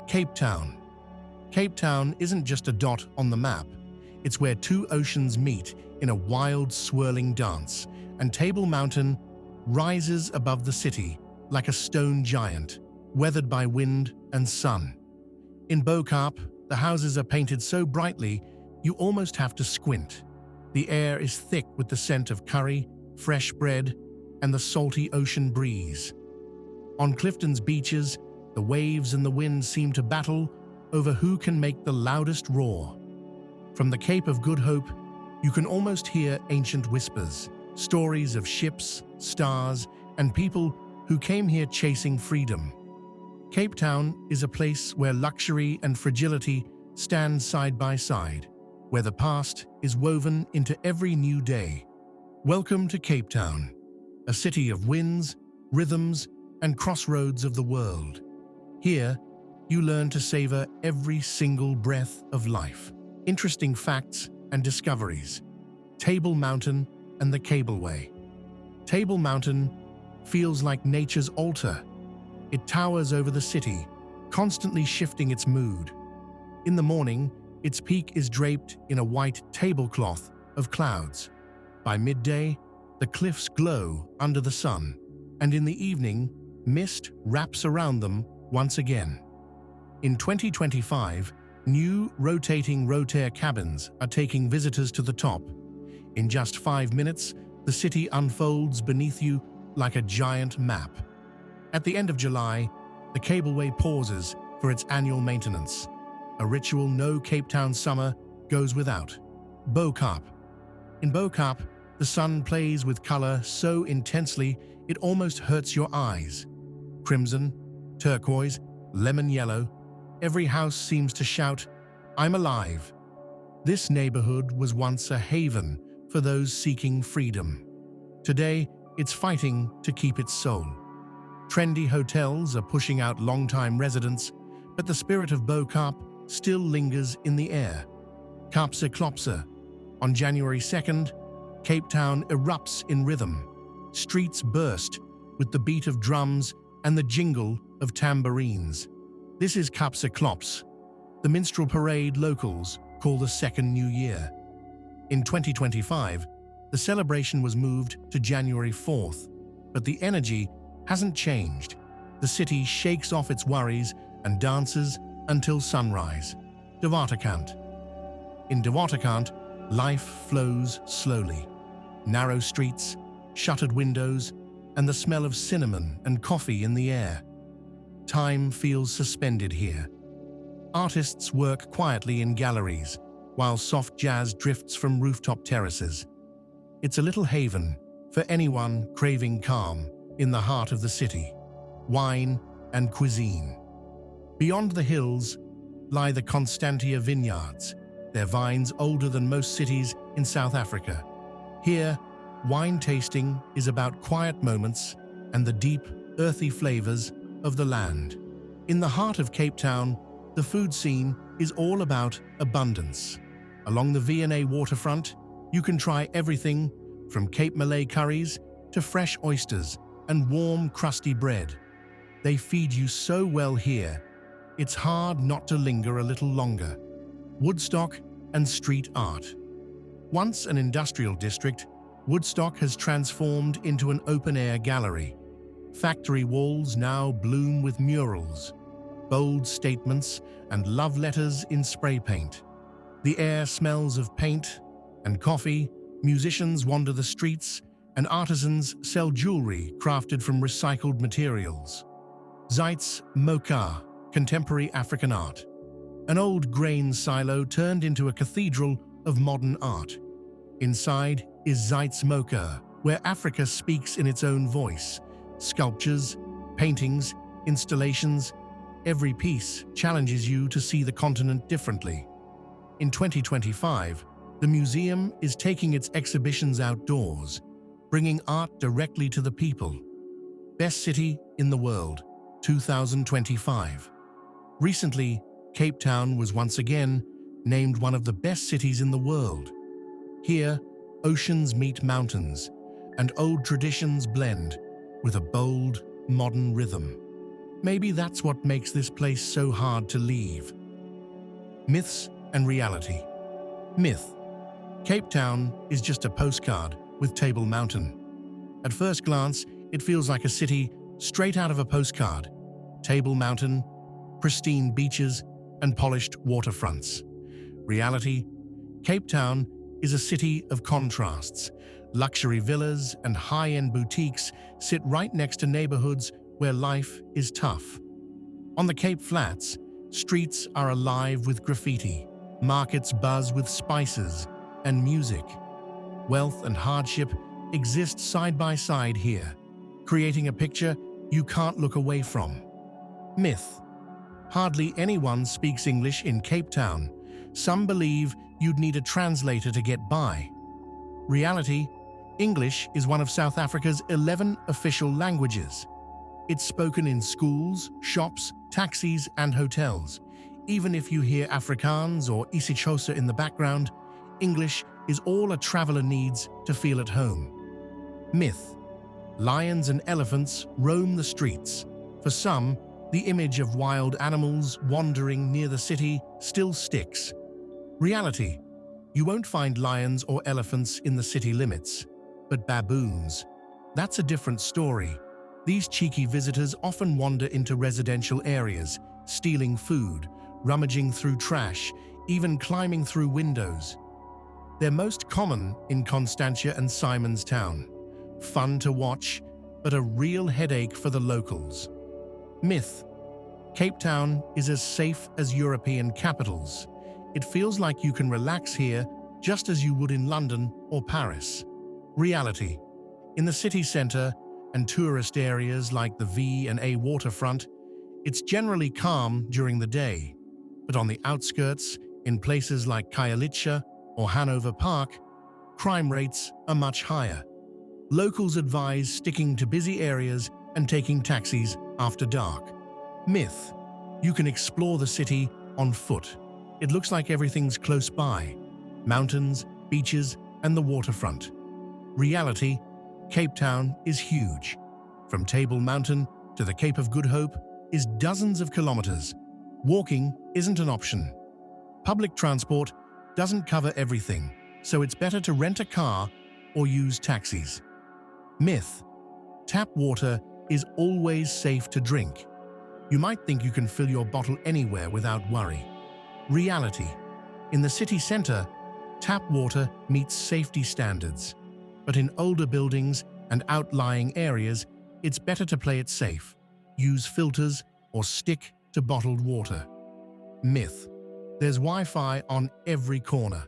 Cape Town. Cape Town isn't just a dot on the map. It's where two oceans meet in a wild, swirling dance, and Table Mountain rises above the city like a stone giant, weathered by wind and sun. In Bo-Kaap, the houses are painted so brightly you almost have to squint. The air is thick with the scent of curry, fresh bread, and the salty ocean breeze. On Clifton's beaches, the waves and the wind seem to battle over who can make the loudest roar. From the Cape of Good Hope, you can almost hear ancient whispers, stories of ships, stars, and people who came here chasing freedom. Cape Town is a place where luxury and fragility stand side by side, where the past is woven into every new day. Welcome to Cape Town, a city of winds, rhythms, and crossroads of the world. Here, you learn to savor every single breath of life. Interesting facts and discoveries. Table Mountain and the Cableway. Table Mountain feels like nature's altar. It towers over the city, constantly shifting its mood. In the morning, its peak is draped in a white tablecloth of clouds. By midday, the cliffs glow under the sun, and in the evening, mist wraps around them once again. In 2025, new rotating rotair cabins are taking visitors to the top. In just 5 minutes, the city unfolds beneath you like a giant map. At the end of July, the Cableway pauses for its annual maintenance. A ritual no Cape Town summer goes without. Bo-Kaap. In Bo-Kaap, the sun plays with color so intensely it almost hurts your eyes. Crimson, turquoise, lemon yellow, every house seems to shout, "I'm alive." This neighborhood was once a haven for those seeking freedom. Today, it's fighting to keep its soul. Trendy hotels are pushing out longtime residents, but the spirit of Bo-Kaap still lingers in the air. Kaapse. On January 2nd, Cape Town erupts in rhythm. Streets burst with the beat of drums and the jingle of tambourines. This is Kaapse, the minstrel parade locals call the Second New Year. In 2025, the celebration was moved to January 4th, but the energy hasn't changed. The city shakes off its worries and dances until sunrise. Waterfront. In Waterfront, life flows slowly. Narrow streets, shuttered windows, and the smell of cinnamon and coffee in the air. Time feels suspended here. Artists work quietly in galleries, while soft jazz drifts from rooftop terraces. It's a little haven for anyone craving calm in the heart of the city. Wine and cuisine. Beyond the hills lie the Constantia vineyards, their vines older than most cities in South Africa. Here, wine tasting is about quiet moments and the deep, earthy flavors of the land. In the heart of Cape Town, the food scene is all about abundance. Along the V&A waterfront, you can try everything from Cape Malay curries to fresh oysters and warm, crusty bread. They feed you so well here, it's hard not to linger a little longer. Woodstock and street art. Once an industrial district, Woodstock has transformed into an open-air gallery. Factory walls now bloom with murals, bold statements, and love letters in spray paint. The air smells of paint and coffee, musicians wander the streets, and artisans sell jewelry crafted from recycled materials. Zeitz Mocha, contemporary African art. An old grain silo turned into a cathedral of modern art. Inside is Zeitz Mocha, where Africa speaks in its own voice. Sculptures, paintings, installations, every piece challenges you to see the continent differently. In 2025, the museum is taking its exhibitions outdoors, bringing art directly to the people. Best City in the World, 2025. Recently, Cape Town was once again named one of the best cities in the world. Here, oceans meet mountains, and old traditions blend with a bold, modern rhythm. Maybe that's what makes this place so hard to leave. Myths and reality. Myth. Cape Town is just a postcard with Table Mountain. At first glance, it feels like a city straight out of a postcard. Table Mountain, pristine beaches, and polished waterfronts. Reality. Cape Town is a city of contrasts. Luxury villas and high-end boutiques sit right next to neighborhoods where life is tough. On the Cape Flats, streets are alive with graffiti, markets buzz with spices and music. Wealth and hardship exist side by side here, creating a picture you can't look away from. Myth. Hardly anyone speaks English in Cape Town. Some believe you'd need a translator to get by. Reality. English is one of South Africa's 11 official languages. It's spoken in schools, shops, taxis, and hotels. Even if you hear Afrikaans or isiXhosa in the background, English is all a traveler needs to feel at home. Myth. Lions and elephants roam the streets. For some, the image of wild animals wandering near the city still sticks. Reality. You won't find lions or elephants in the city limits, but baboons. That's a different story. These cheeky visitors often wander into residential areas, stealing food, rummaging through trash, even climbing through windows. They're most common in Constantia and Simonstown. Fun to watch, but a real headache for the locals. Myth. Cape Town is as safe as European capitals. It feels like you can relax here just as you would in London or Paris. Reality. In the city centre and tourist areas like the V&A Waterfront, it's generally calm during the day. But on the outskirts, in places like Khayelitsha or Hanover Park, crime rates are much higher. Locals advise sticking to busy areas and taking taxis after dark. Myth. You can explore the city on foot. It looks like everything's close by. Mountains, beaches, and the waterfront. Reality. Cape Town is huge. From Table Mountain to the Cape of Good Hope is dozens of kilometers. Walking isn't an option. Public transport doesn't cover everything, so it's better to rent a car or use taxis. Myth. Tap water is always safe to drink. You might think you can fill your bottle anywhere without worry. Reality. In the city center, tap water meets safety standards. But in older buildings and outlying areas, it's better to play it safe. Use filters or stick to bottled water. Myth. There's Wi-Fi on every corner.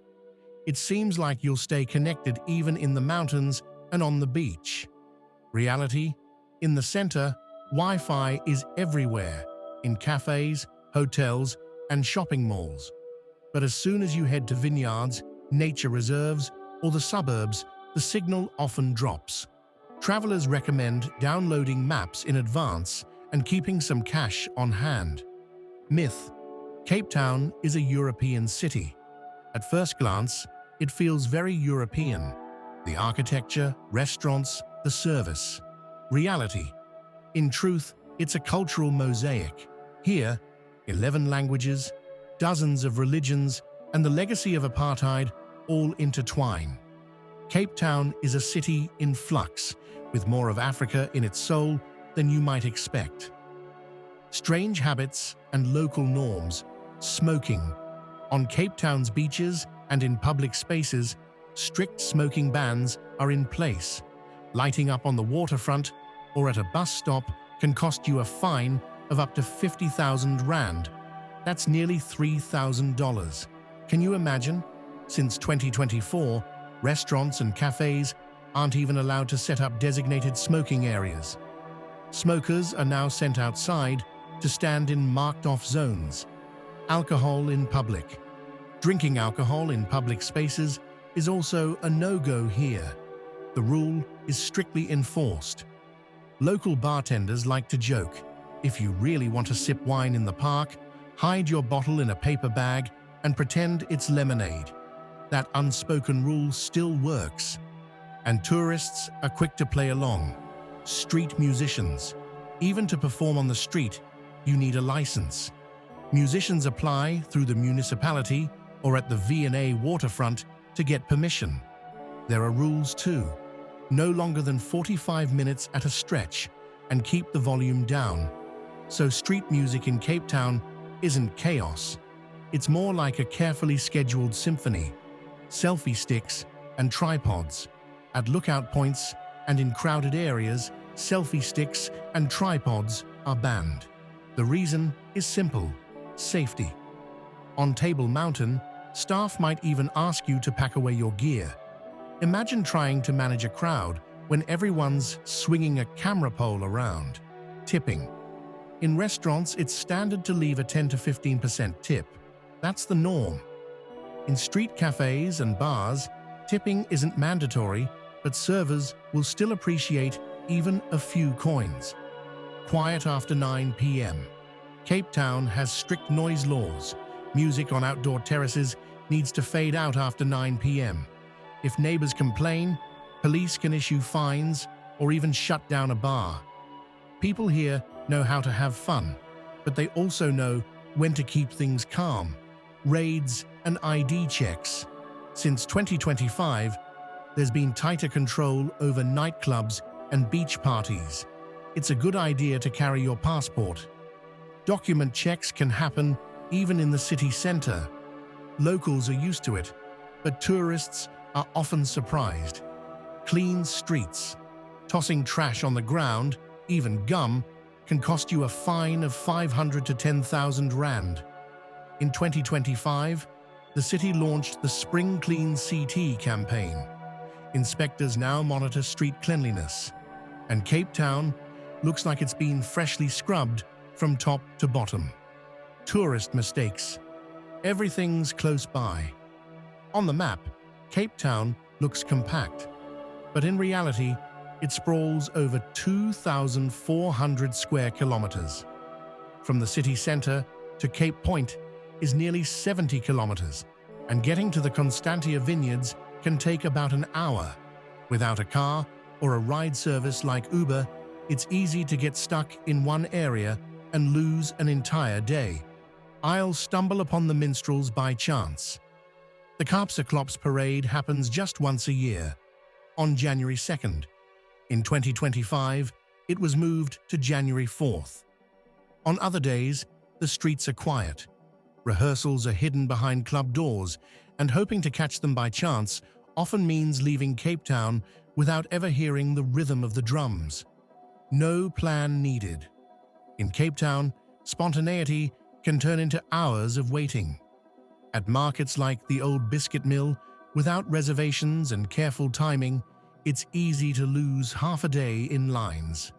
It seems like you'll stay connected even in the mountains and on the beach. Reality. In the center, Wi-Fi is everywhere, in cafes, hotels, and shopping malls. But as soon as you head to vineyards, nature reserves, or the suburbs, the signal often drops. Travelers recommend downloading maps in advance and keeping some cash on hand. Myth. Cape Town is a European city. At first glance, it feels very European. The architecture, restaurants, the service. Reality. In truth, it's a cultural mosaic. Here, 11 languages, dozens of religions, and the legacy of apartheid all intertwine. Cape Town is a city in flux, with more of Africa in its soul than you might expect. Strange habits and local norms. Smoking. On Cape Town's beaches and in public spaces, strict smoking bans are in place. Lighting up on the waterfront or at a bus stop can cost you a fine of up to 50,000 rand. That's nearly $3,000. Can you imagine? Since 2024, restaurants and cafes aren't even allowed to set up designated smoking areas. Smokers are now sent outside to stand in marked-off zones. Alcohol in public. Drinking alcohol in public spaces is also a no-go here. The rule is strictly enforced. Local bartenders like to joke, if you really want to sip wine in the park, hide your bottle in a paper bag and pretend it's lemonade. That unspoken rule still works. And tourists are quick to play along. Street musicians. Even to perform on the street, you need a license. Musicians apply through the municipality or at the V&A Waterfront to get permission. There are rules too. No longer than 45 minutes at a stretch, and keep the volume down. So street music in Cape Town isn't chaos. It's more like a carefully scheduled symphony. Selfie sticks and tripods. At lookout points and in crowded areas, selfie sticks and tripods are banned. The reason is simple: safety. On Table Mountain, staff might even ask you to pack away your gear. Imagine trying to manage a crowd when everyone's swinging a camera pole around. Tipping. In restaurants, it's standard to leave a 10 to 15% tip. That's the norm. In street cafes and bars, tipping isn't mandatory, but servers will still appreciate even a few coins. Quiet after 9 p.m. Cape Town has strict noise laws. Music on outdoor terraces needs to fade out after 9 p.m. If neighbors complain, police can issue fines or even shut down a bar. People here know how to have fun, but they also know when to keep things calm. Raids and ID checks. Since 2025, there's been tighter control over nightclubs and beach parties. It's a good idea to carry your passport. Document checks can happen even in the city center. Locals are used to it, but tourists are often surprised. Clean streets. Tossing trash on the ground, even gum, can cost you a fine of 500 to 10,000 rand. In 2025, the city launched the Spring Clean CT campaign. Inspectors now monitor street cleanliness, and Cape Town looks like it's been freshly scrubbed from top to bottom. Tourist mistakes. Everything's close by. On the map, Cape Town looks compact, but in reality, it sprawls over 2,400 square kilometers. From the city center to Cape Point is nearly 70 kilometers, and getting to the Constantia Vineyards can take about an hour. Without a car or a ride service like Uber, it's easy to get stuck in one area and lose an entire day. I'll stumble upon the minstrels by chance. The Kaapse Parade happens just once a year, on January 2nd. In 2025, it was moved to January 4th. On other days, the streets are quiet. Rehearsals are hidden behind club doors, and hoping to catch them by chance often means leaving Cape Town without ever hearing the rhythm of the drums. No plan needed. In Cape Town, spontaneity can turn into hours of waiting. At markets like the Old Biscuit Mill, without reservations and careful timing, it's easy to lose half a day in lines.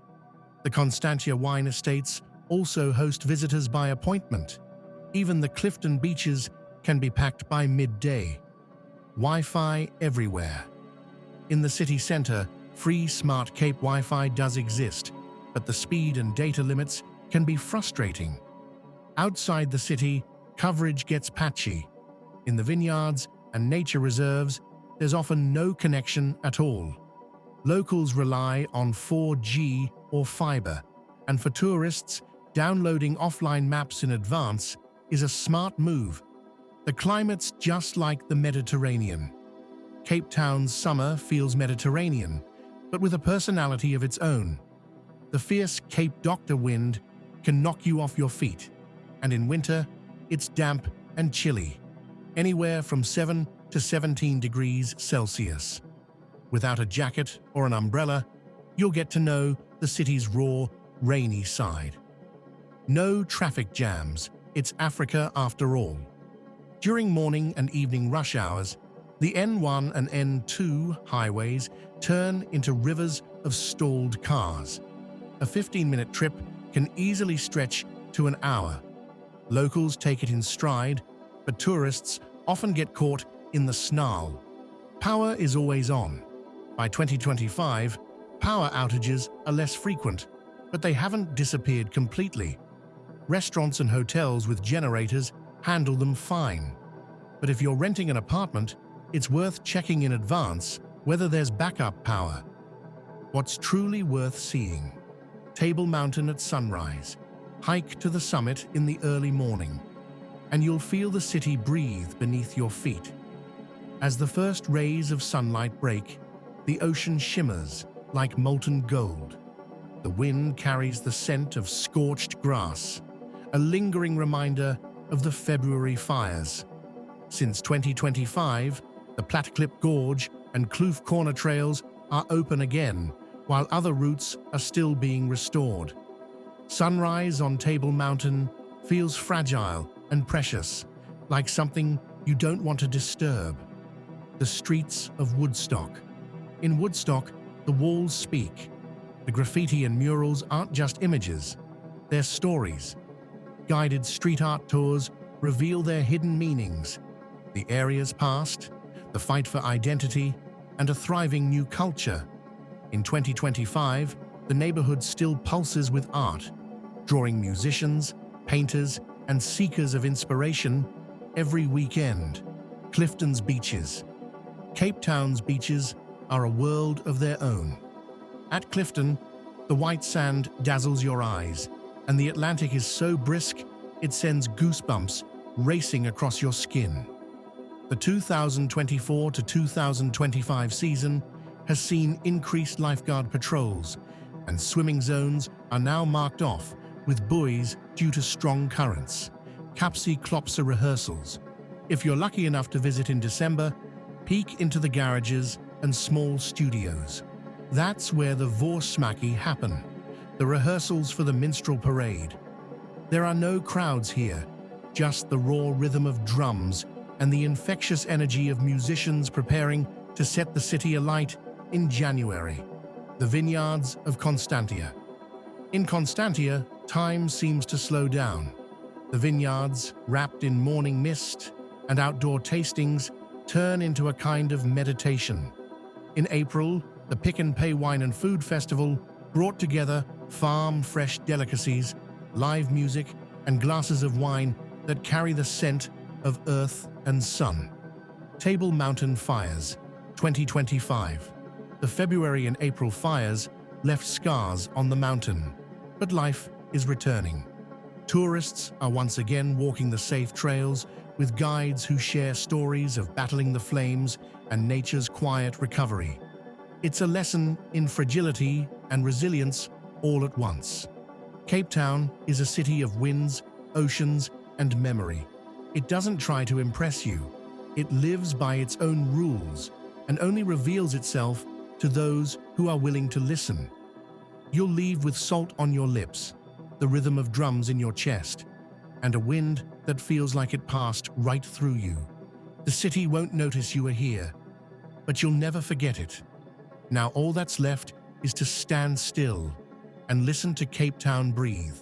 The Constantia wine estates also host visitors by appointment. Even the Clifton beaches can be packed by midday. Wi-Fi everywhere. In the city center, free Smart Cape Wi-Fi does exist, but the speed and data limits can be frustrating. Outside the city, coverage gets patchy. In the vineyards and nature reserves, there's often no connection at all. Locals rely on 4G or fiber, and for tourists, downloading offline maps in advance is a smart move. The climate's just like the Mediterranean. Cape Town's summer feels Mediterranean, but with a personality of its own. The fierce Cape Doctor wind can knock you off your feet, and in winter, it's damp and chilly, anywhere from 7 to 17 degrees Celsius. Without a jacket or an umbrella, you'll get to know the city's raw, rainy side. No traffic jams, it's Africa after all. During morning and evening rush hours, the N1 and N2 highways turn into rivers of stalled cars. A 15-minute trip can easily stretch to an hour. Locals take it in stride, but tourists often get caught in the snarl. Power is always on. By 2025, power outages are less frequent, but they haven't disappeared completely. Restaurants and hotels with generators handle them fine. But if you're renting an apartment, it's worth checking in advance whether there's backup power. What's truly worth seeing? Table Mountain at sunrise. Hike to the summit in the early morning, and you'll feel the city breathe beneath your feet. As the first rays of sunlight break, the ocean shimmers like molten gold. The wind carries the scent of scorched grass, a lingering reminder of the February fires. Since 2025, the Platteklip Gorge and Kloof Corner trails are open again, while other routes are still being restored. Sunrise on Table Mountain feels fragile and precious, like something you don't want to disturb. The streets of Woodstock. In Woodstock, the walls speak. The graffiti and murals aren't just images, they're stories. Guided street art tours reveal their hidden meanings, the area's past, the fight for identity, and a thriving new culture. In 2025, the neighborhood still pulses with art, drawing musicians, painters, and seekers of inspiration every weekend. Clifton's beaches. Cape Town's beaches are a world of their own. At Clifton, the white sand dazzles your eyes, and the Atlantic is so brisk it sends goosebumps racing across your skin. The 2024 to 2025 season has seen increased lifeguard patrols, and swimming zones are now marked off with buoys due to strong currents. Kapsi Klopsa rehearsals. If you're lucky enough to visit in December, peek into the garages and small studios. That's where the Voorsmakkie happen, the rehearsals for the minstrel parade. There are no crowds here, just the raw rhythm of drums and the infectious energy of musicians preparing to set the city alight in January. The vineyards of Constantia. In Constantia, time seems to slow down. The vineyards, wrapped in morning mist and outdoor tastings, turn into a kind of meditation. In April, the Pick and Pay Wine and Food Festival brought together farm-fresh delicacies, live music, and glasses of wine that carry the scent of earth and sun. Table Mountain Fires, 2025. The February and April fires left scars on the mountain, but life is returning. Tourists are once again walking the safe trails with guides who share stories of battling the flames and nature's quiet recovery. It's a lesson in fragility and resilience all at once. Cape Town is a city of winds, oceans, and memory. It doesn't try to impress you. It lives by its own rules and only reveals itself to those who are willing to listen. You'll leave with salt on your lips, the rhythm of drums in your chest, and a wind that feels like it passed right through you. The city won't notice you are here, but you'll never forget it. Now all that's left is to stand still and listen to Cape Town breathe.